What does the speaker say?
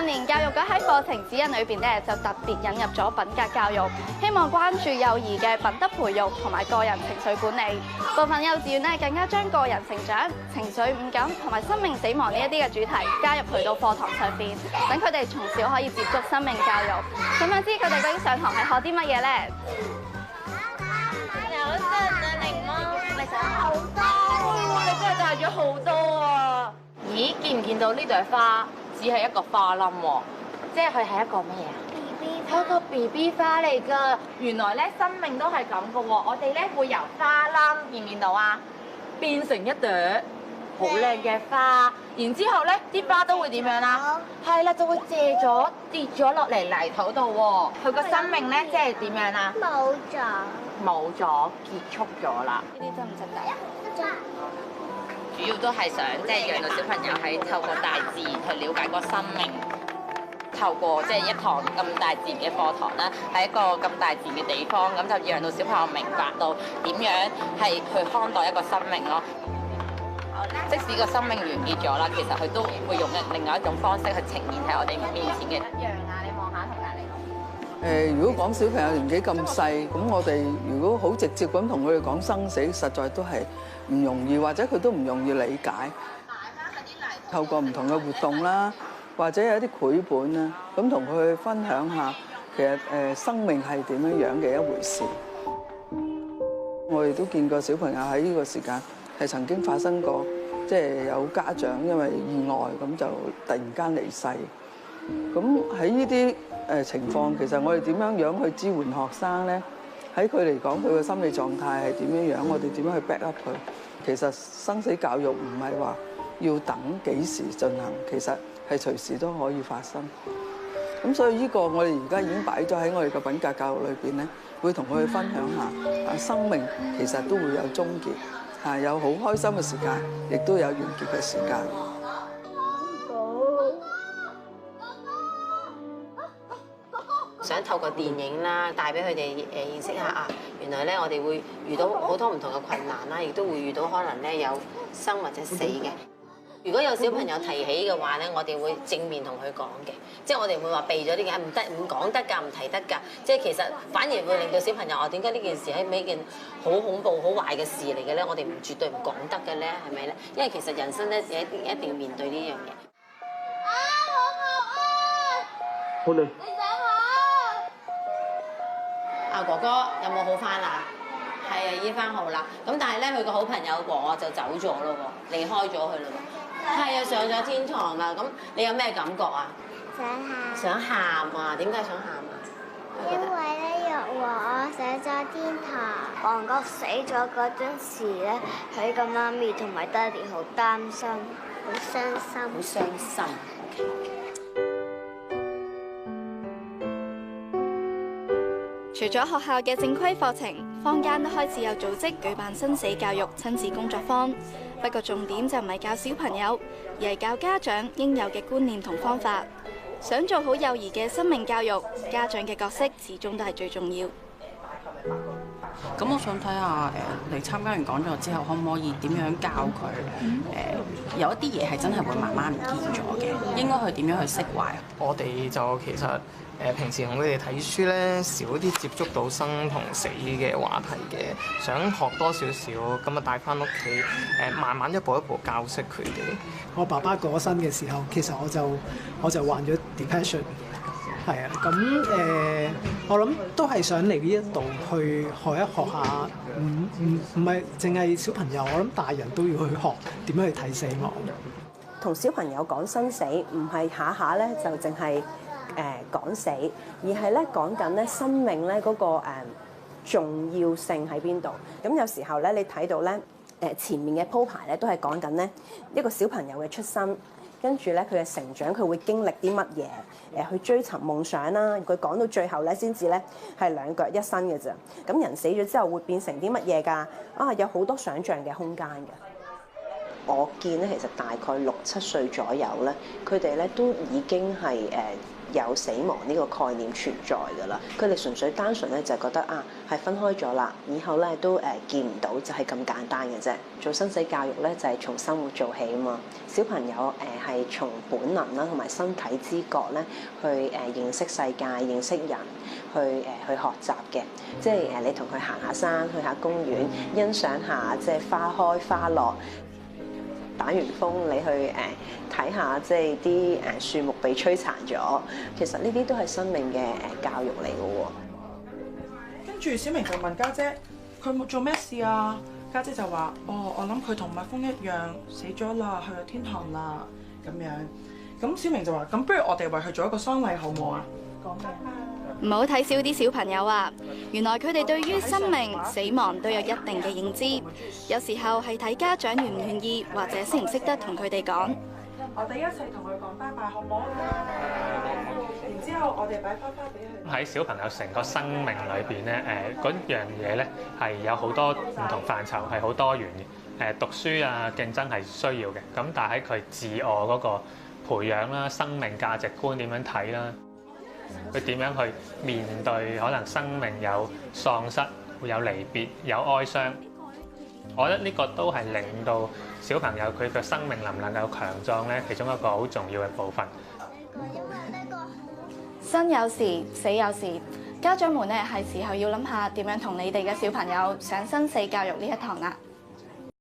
近年教育局喺課程指引裏邊咧，就特別引入咗品格教育，希望關注幼兒嘅品德培育同埋個人情緒管理。部分幼稚園咧更加將個人成長、情緒五感同埋生命死亡呢一啲嘅主題加入去到課堂上邊，等佢哋從小可以接觸生命教育。咁想知佢哋究竟上堂係學啲乜嘢咧？有真嘅檸檬，你想好多，你真係帶咗好多啊！咦，見唔見到呢朵花？只係一個花冧喎，即係佢係一個咩啊？ BB 係一個 BB 花嚟㗎。原來咧生命都係咁嘅喎，我哋咧會由花冧見唔見到啊，變成一朵好靚嘅花，然之後咧啲花都會點樣啦？係啦，就會謝咗跌咗落嚟泥土度喎。佢個生命咧即係點樣啊？冇咗。冇咗，結束咗啦。呢啲真唔真㗎？主要都係想即係讓到小朋友喺透過大自然去了解個生命，透過即係一堂咁大自然嘅課堂啦，喺一個咁大自然嘅地方，咁就讓到小朋友明白到點樣係去看待一個生命咯。即使個生命完結咗啦，其實佢都會用另外一種方式去呈現喺我哋面前嘅。一樣啊，你望下同隔離。如果講小朋友年紀咁細，咁我哋如果好直接咁同佢哋講生死，實在都係唔容易，或者佢都唔容易理解。透過唔同嘅活動啦，或者有一啲繪本啦，咁同佢去分享下，其實生命係點樣樣嘅一回事。我哋都見過小朋友喺呢個時間係曾經發生過，即係有家長因為意外咁就突然間離世。咁喺呢啲情況，其實我哋點樣樣去支援學生咧？喺佢嚟講，佢嘅心理狀態係點樣樣？我哋點樣去 back up 佢？其實生死教育唔係話要等幾時進行，其實係隨時都可以發生。咁所以呢個我哋而家已經擺咗喺我哋嘅品格教育裏邊咧，會同佢去分享下生命其實都會有終結，有好開心嘅時間，亦都有完結嘅時間。想透過電影啦，帶俾佢哋認識下啊，原來咧我哋會遇到好多唔同嘅困難啦，亦都會遇到可能咧有生或者死嘅。如果有小朋友提起嘅話咧，我哋會正面同佢講嘅，即係我哋唔會話避咗啲嘢，唔得唔講得㗎，唔提得㗎。即係其實反而會令到小朋友話點解呢件事係咪一件好恐怖、好壞嘅事嚟嘅咧？我哋唔絕對唔講得嘅咧，係咪咧？因為其實人生咧一定要面對呢樣嘢。好嚟。阿哥哥有冇好翻啊？係啊，醫翻好啦。咁但係咧，佢個好朋友哥就走咗咯喎，離開咗佢咯喎。係啊，上咗天堂啦。咁你有咩感覺啊？想喊。想喊啊？點解想喊啊？因為咧，若話我上咗天堂，王國死咗嗰陣時咧，佢個媽咪同埋爹哋好擔心，好傷心。好傷心。除咗學校嘅正規課程，坊間都開始有組織舉辦生死教育親子工作坊。不過重點就唔係教小朋友，而係教家長應有嘅觀念同方法。想做好幼兒嘅生命教育，家長嘅角色始終都係最重要。咁我想睇下你參加完講座之後，可唔可以點樣教佢？有一啲嘢係真係會慢慢唔見咗嘅，應該去點樣去釋懷？我哋就其實平時同佢哋睇書咧，少啲接觸到生同死嘅話題嘅，想學多少少，咁啊帶翻屋企，慢慢一步一步教識佢哋。我爸爸過身嘅時候，其實我就患咗 depression。係啊，咁我諗都係想嚟呢一度去學一學下，唔係淨係小朋友，我諗大人都要去學點樣去睇死亡。同小朋友講生死，唔係下下咧就淨係講死，而係咧講緊咧生命咧嗰個重要性喺邊度。咁有時候咧，你睇到咧前面嘅鋪排咧，都係講緊咧一個小朋友嘅出生。跟住咧，佢嘅成長，佢會經歷啲乜嘢？去追尋夢想啦。佢講到最後咧，先至咧係兩腳一伸嘅啫。咁人死咗之後會變成啲乜嘢㗎？啊，有好多想像嘅空間嘅。我見咧，其實大概6、7歲左右咧，佢哋咧都已經係有死亡呢個概念存在㗎啦。佢哋純粹單純咧就覺得係分開咗啦，以後咧都見唔到，就係咁簡單嘅啫。做生死教育咧就係從生活做起啊嘛。小朋友係從本能啦同埋身體知覺咧去認識世界、認識人，去學習嘅。即係你同佢行下山、去下公園，欣賞下即係花開花落。打完風，你去睇下即係啲樹木被摧殘咗，其實呢啲都係生命嘅教育嚟嘅喎。跟住小明就問家姐：佢冇做咩事啊？家姐就話：我諗佢同蜜蜂一樣死咗啦，去咗天堂啦咁樣。咁小明就話：咁不如我哋為佢做一個喪禮好唔好啊？講咩？唔好睇小啲小朋友啊！原來佢哋對於生命、死亡都有一定嘅認知，有時候係睇家長願唔願意，或者識唔識得同佢哋講。我哋一齊同佢講拜拜好唔好？然之後我哋擺花花俾佢。喺小朋友成個生命裏邊咧，嗰樣嘢咧係有好多唔同範疇，係好多元嘅。讀書啊，競爭係需要嘅。咁但係喺佢自我嗰個培養啦、生命價值觀點樣睇啦，佢點樣去面對可能生命有喪失、會有離別、有哀傷？我覺得呢個都係令到小朋友佢嘅生命能唔能夠強壯咧，其中一個好重要嘅部分。生有時，死有時，家長們咧係時候要諗下點樣同你哋嘅小朋友上生死教育呢一堂啦。